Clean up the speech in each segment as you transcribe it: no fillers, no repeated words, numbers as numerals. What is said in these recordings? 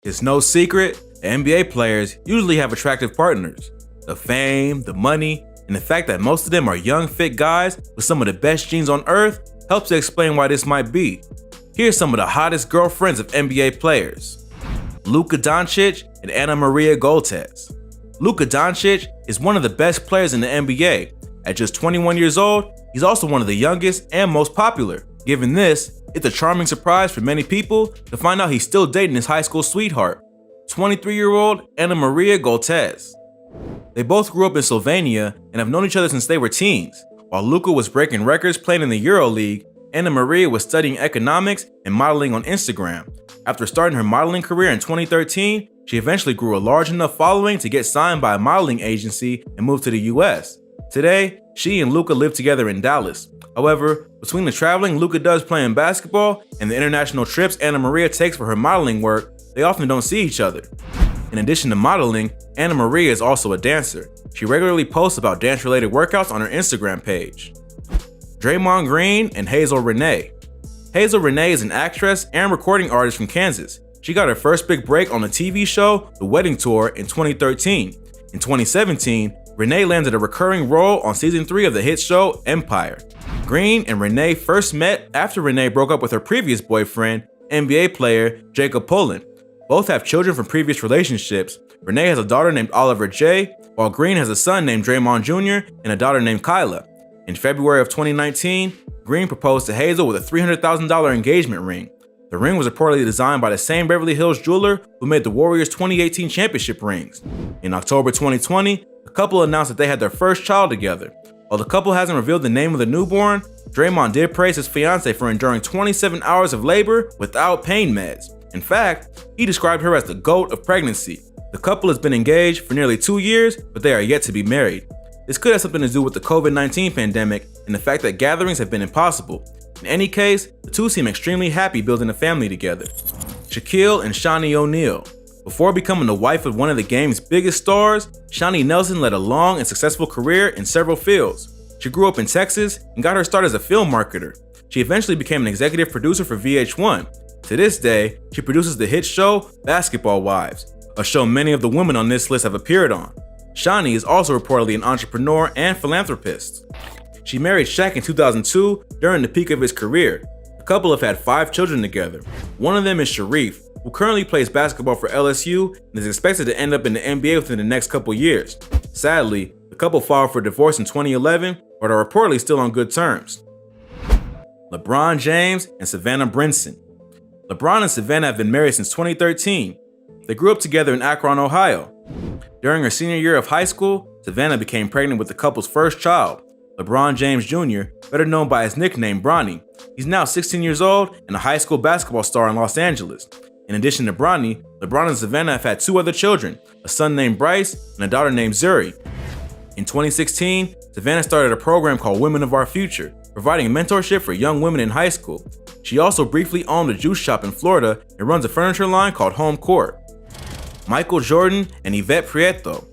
It's no secret that NBA players usually have attractive partners. The fame, the money, and the fact that most of them are young, fit guys with some of the best genes on earth helps to explain why this might be. Here's some of the hottest girlfriends of NBA players. Luka Doncic and Ana Maria Goltez. Luka Doncic is one of the best players in the NBA. At just 21 years old, he's also one of the youngest and most popular. Given this, it's a charming surprise for many people to find out he's still dating his high school sweetheart, 23-year-old Ana Maria Goltez. They both grew up in Slovenia and have known each other since they were teens. While Luka was breaking records playing in the EuroLeague, Ana Maria was studying economics and modeling on Instagram. After starting her modeling career in 2013, she eventually grew a large enough following to get signed by a modeling agency and moved to the US. Today, she and Luka live together in Dallas. However, between the traveling Luka does playing basketball and the international trips Ana Maria takes for her modeling work, they often don't see each other. In addition to modeling, Ana Maria is also a dancer. She regularly posts about dance-related workouts on her Instagram page. Draymond Green and Hazel Renee. Hazel Renee is an actress and recording artist from Kansas. She got her first big break on the TV show The Wedding Tour in 2013. In 2017, Renee landed a recurring role on season 3 of the hit show Empire. Green and Renee first met after Renee broke up with her previous boyfriend, NBA player Jacob Pullen. Both have children from previous relationships. Renee has a daughter named Oliver J, while Green has a son named Draymond Jr. and a daughter named Kyla. In February of 2019, Green proposed to Hazel with a $300,000 engagement ring. The ring was reportedly designed by the same Beverly Hills jeweler who made the Warriors' 2018 championship rings. In October 2020, the couple announced that they had their first child together. While the couple hasn't revealed the name of the newborn, Draymond did praise his fiancée for enduring 27 hours of labor without pain meds. In fact, he described her as the GOAT of pregnancy. The couple has been engaged for nearly 2 years, but they are yet to be married. This could have something to do with the COVID-19 pandemic and the fact that gatherings have been impossible. In any case, the two seem extremely happy building a family together. Shaquille and Shawnee O'Neal. Before becoming the wife of one of the game's biggest stars, Shawnee Nelson led a long and successful career in several fields. She grew up in Texas and got her start as a film marketer. She eventually became an executive producer for VH1. To this day, she produces the hit show Basketball Wives, a show many of the women on this list have appeared on. Shawnee is also reportedly an entrepreneur and philanthropist. She married Shaq in 2002 during the peak of his career. The couple have had 5 children together. One of them is Sharif, who currently plays basketball for LSU and is expected to end up in the NBA within the next couple years. Sadly, the couple filed for divorce in 2011, but are reportedly still on good terms. LeBron James and Savannah Brinson. LeBron and Savannah have been married since 2013. They grew up together in Akron, Ohio. During her senior year of high school, Savannah became pregnant with the couple's first child, LeBron James Jr., better known by his nickname Bronny. He's now 16 years old and a high school basketball star in Los Angeles. In addition to Bronny, LeBron and Savannah have had 2 other children, a son named Bryce and a daughter named Zuri. In 2016, Savannah started a program called Women of Our Future, providing mentorship for young women in high school. She also briefly owned a juice shop in Florida and runs a furniture line called Home Court. Michael Jordan and Yvette Prieto.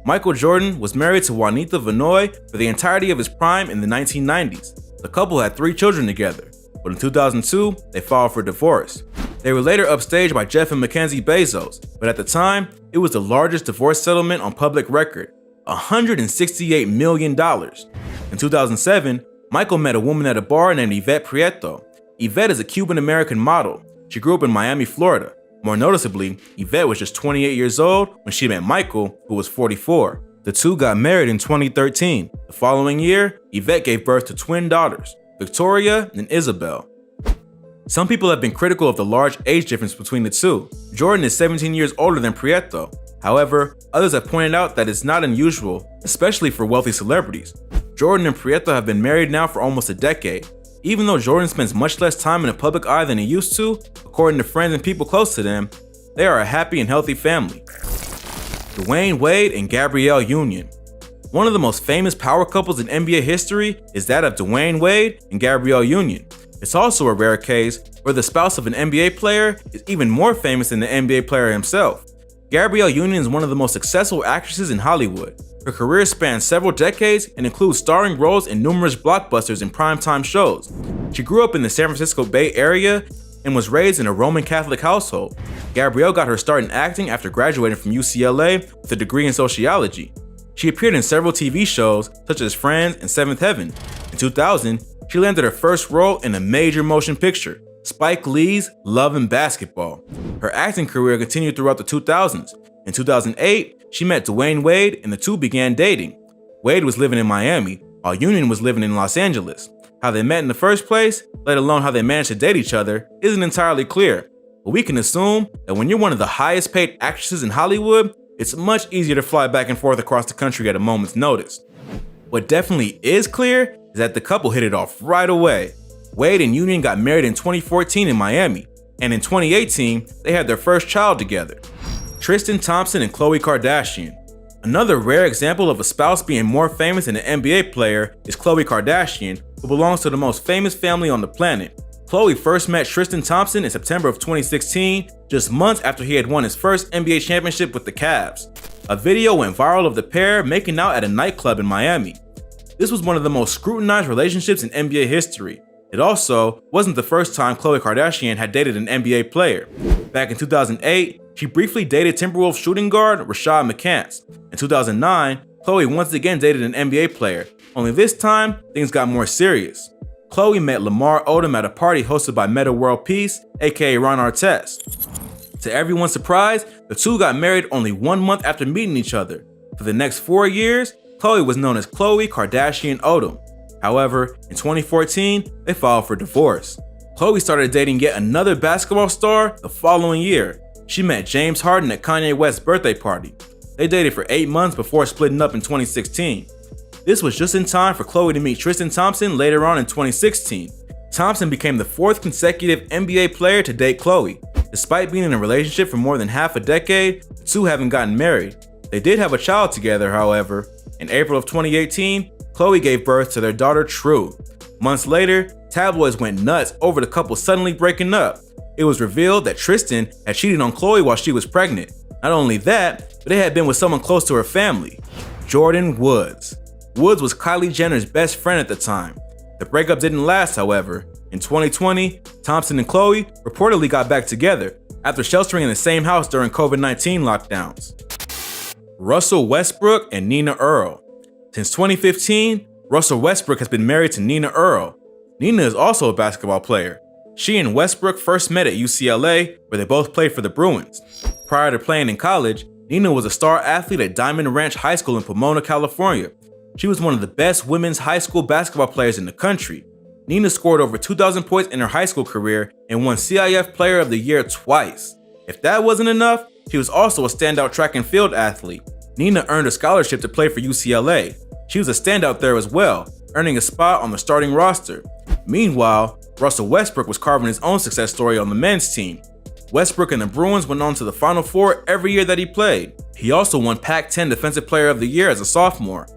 Michael Jordan was married to Juanita Vinoy for the entirety of his prime in the 1990s. The couple had 3 children together, but in 2002, they filed for divorce. They were later upstaged by Jeff and Mackenzie Bezos, but at the time, it was the largest divorce settlement on public record, $168 million. In 2007, Michael met a woman at a bar named Yvette Prieto. Yvette is a Cuban-American model. She grew up in Miami, Florida. More noticeably, Yvette was just 28 years old when she met Michael, who was 44. The two got married in 2013. The following year, Yvette gave birth to twin daughters, Victoria and Isabel. Some people have been critical of the large age difference between the two. Jordan is 17 years older than Prieto. However, others have pointed out that it's not unusual, especially for wealthy celebrities. Jordan and Prieto have been married now for almost a decade. Even though Jordan spends much less time in the public eye than he used to, according to friends and people close to them, they are a happy and healthy family. Dwayne Wade and Gabrielle Union. One of the most famous power couples in NBA history is that of Dwayne Wade and Gabrielle Union. It's also a rare case where the spouse of an NBA player is even more famous than the NBA player himself. Gabrielle Union is one of the most successful actresses in Hollywood. Her career spans several decades and includes starring roles in numerous blockbusters and primetime shows. She grew up in the San Francisco Bay Area and was raised in a Roman Catholic household. Gabrielle got her start in acting after graduating from UCLA with a degree in sociology. She appeared in several TV shows such as Friends and Seventh Heaven. In 2000, she landed her first role in a major motion picture, Spike Lee's Love and Basketball. Her acting career continued throughout the 2000s. In 2008, she met Dwayne Wade and the two began dating. Wade was living in Miami, while Union was living in Los Angeles. How they met in the first place, let alone how they managed to date each other, isn't entirely clear. But we can assume that when you're one of the highest paid actresses in Hollywood, it's much easier to fly back and forth across the country at a moment's notice. What definitely is clear is that the couple hit it off right away. Wade and Union got married in 2014 in Miami, and in 2018, they had their first child together. Tristan Thompson and Khloe Kardashian. Another rare example of a spouse being more famous than an NBA player is Khloe Kardashian, who belongs to the most famous family on the planet. Khloe first met Tristan Thompson in September of 2016, just months after he had won his first NBA championship with the Cavs. A video went viral of the pair making out at a nightclub in Miami. This was one of the most scrutinized relationships in NBA history. It also wasn't the first time Khloe Kardashian had dated an NBA player. Back in 2008, she briefly dated Timberwolves shooting guard Rashad McCants. In 2009, Khloe once again dated an NBA player, only this time, things got more serious. Khloe met Lamar Odom at a party hosted by Metta World Peace, aka Ron Artest. To everyone's surprise, the two got married only 1 month after meeting each other. For the next 4 years, Khloe was known as Khloe Kardashian Odom. However, in 2014, they filed for divorce. Khloe started dating yet another basketball star the following year. She met James Harden at Kanye West's birthday party. They dated for 8 months before splitting up in 2016. This was just in time for Khloe to meet Tristan Thompson later on in 2016. Thompson became the 4th consecutive NBA player to date Khloe. Despite being in a relationship for more than half a decade, the two haven't gotten married. They did have a child together, however. In April of 2018, Khloe gave birth to their daughter True. Months later, tabloids went nuts over the couple suddenly breaking up. It was revealed that Tristan had cheated on Khloe while she was pregnant. Not only that, but they had been with someone close to her family, Jordyn Woods. Woods was Kylie Jenner's best friend at the time. The breakup didn't last, however. In 2020, Thompson and Khloe reportedly got back together after sheltering in the same house during COVID-19 lockdowns. Russell Westbrook and Nina Earl. Since 2015, Russell Westbrook has been married to Nina Earl. Nina is also a basketball player. She and Westbrook first met at UCLA, where they both played for the Bruins. Prior to playing in college, Nina was a star athlete at Diamond Ranch High School in Pomona, California. She was one of the best women's high school basketball players in the country. Nina scored over 2,000 points in her high school career and won CIF Player of the Year twice. If that wasn't enough, she was also a standout track and field athlete. Nina earned a scholarship to play for UCLA. She was a standout there as well, earning a spot on the starting roster. Meanwhile, Russell Westbrook was carving his own success story on the men's team. Westbrook and the Bruins went on to the Final Four every year that he played. He also won Pac-10 Defensive Player of the Year as a sophomore.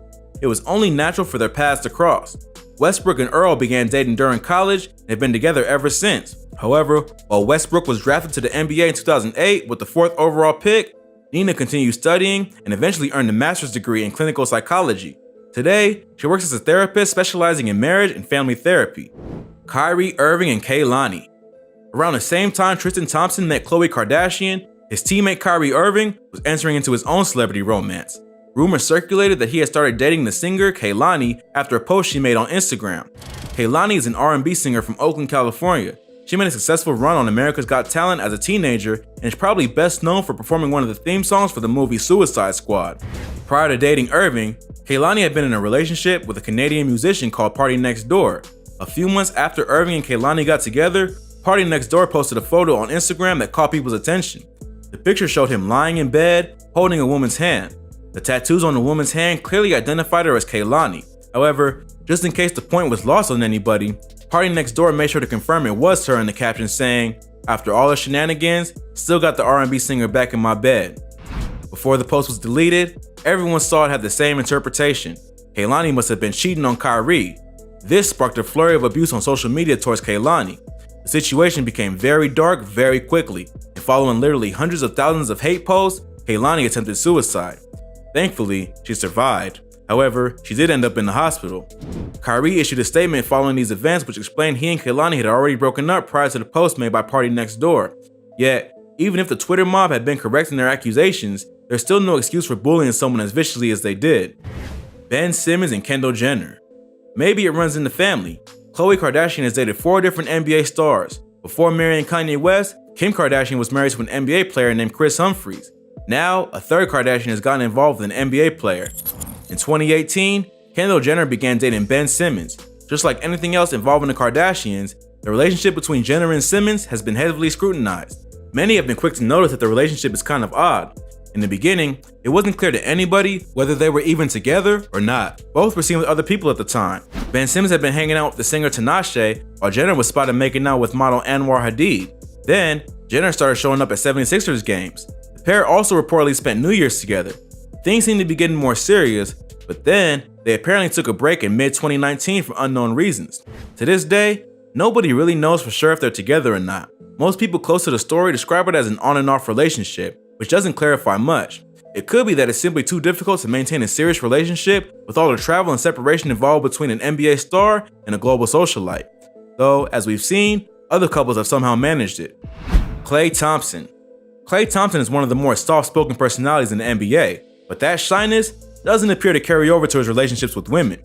It was only natural for their paths to cross. Westbrook and Earl began dating during college and have been together ever since. However, while Westbrook was drafted to the NBA in 2008 with the 4th overall pick, Nina continued studying and eventually earned a master's degree in clinical psychology. Today, she works as a therapist specializing in marriage and family therapy. Kyrie Irving and Kehlani. Around the same time Tristan Thompson met Khloe Kardashian, his teammate Kyrie Irving was entering into his own celebrity romance. Rumors circulated that he had started dating the singer Kehlani after a post she made on Instagram. Kehlani is an R&B singer from Oakland, California. She made a successful run on America's Got Talent as a teenager and is probably best known for performing one of the theme songs for the movie Suicide Squad. Prior to dating Irving, Kehlani had been in a relationship with a Canadian musician called Party Next Door. A few months after Irving and Kehlani got together, Party Next Door posted a photo on Instagram that caught people's attention. The picture showed him lying in bed, holding a woman's hand. The tattoos on the woman's hand clearly identified her as Kehlani. However, just in case the point was lost on anybody, Party Next Door made sure to confirm it was her in the caption saying, "After all the shenanigans, still got the R&B singer back in my bed." Before the post was deleted, everyone saw it had the same interpretation. Kehlani must have been cheating on Kyrie. This sparked a flurry of abuse on social media towards Kehlani. The situation became very dark very quickly, and following literally hundreds of thousands of hate posts, Kehlani attempted suicide. Thankfully, she survived. However, she did end up in the hospital. Kyrie issued a statement following these events which explained he and Kehlani had already broken up prior to the post made by Party Next Door. Yet, even if the Twitter mob had been correct in their accusations, there's still no excuse for bullying someone as viciously as they did. Ben Simmons and Kendall Jenner. Maybe it runs in the family. Khloe Kardashian has dated 4 different NBA stars. Before marrying Kanye West, Kim Kardashian was married to an NBA player named Kris Humphries. Now, a third Kardashian has gotten involved with an NBA player. In 2018, Kendall Jenner began dating Ben Simmons. Just like anything else involving the Kardashians, the relationship between Jenner and Simmons has been heavily scrutinized. Many have been quick to notice that the relationship is kind of odd. In the beginning, it wasn't clear to anybody whether they were even together or not. Both were seen with other people at the time. Ben Simmons had been hanging out with the singer Tinashe, while Jenner was spotted making out with model Anwar Hadid. Then, Jenner started showing up at 76ers games. The pair also reportedly spent New Year's together. Things seemed to be getting more serious, but then they apparently took a break in mid-2019 for unknown reasons. To this day, nobody really knows for sure if they're together or not. Most people close to the story describe it as an on and off relationship, which doesn't clarify much. It could be that it's simply too difficult to maintain a serious relationship with all the travel and separation involved between an NBA star and a global socialite. Though, as we've seen, other couples have somehow managed it. Klay Thompson. Klay Thompson is one of the more soft-spoken personalities in the NBA, but that shyness doesn't appear to carry over to his relationships with women.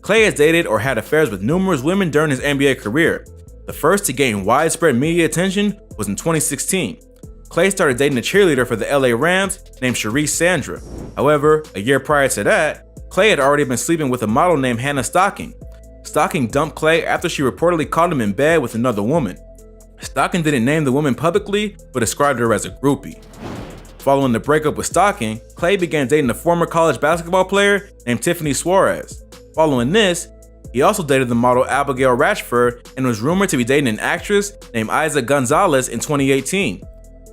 Klay has dated or had affairs with numerous women during his NBA career. The first to gain widespread media attention was in 2016. Klay started dating a cheerleader for the LA Rams named Sharice Sandra. However, a year prior to that, Klay had already been sleeping with a model named Hannah Stocking. Stocking dumped Klay after she reportedly caught him in bed with another woman. Stocking didn't name the woman publicly, but described her as a groupie. Following the breakup with Stocking, Klay began dating a former college basketball player named Tiffany Suarez. Following this, he also dated the model Abigail Ratchford and was rumored to be dating an actress named Isa Gonzalez in 2018.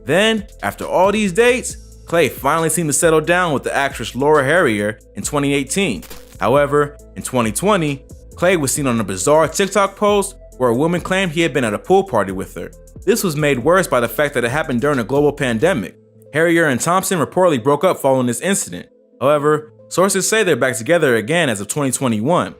Then, after all these dates, Klay finally seemed to settle down with the actress Laura Harrier in 2018. However, in 2020, Klay was seen on a bizarre TikTok post where a woman claimed he had been at a pool party with her. This was made worse by the fact that it happened during a global pandemic. Harrier and Thompson reportedly broke up following this incident. However, sources say they're back together again as of 2021.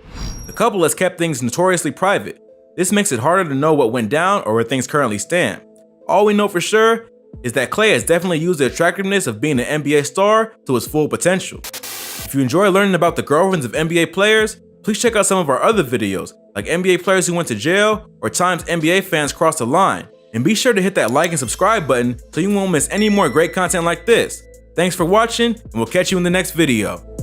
The couple has kept things notoriously private. This makes it harder to know what went down or where things currently stand. All we know for sure is that Klay has definitely used the attractiveness of being an NBA star to its full potential. If you enjoy learning about the girlfriends of NBA players, please check out some of our other videos, like NBA players who went to jail or times NBA fans crossed the line. And be sure to hit that like and subscribe button so you won't miss any more great content like this. Thanks for watching, and we'll catch you in the next video.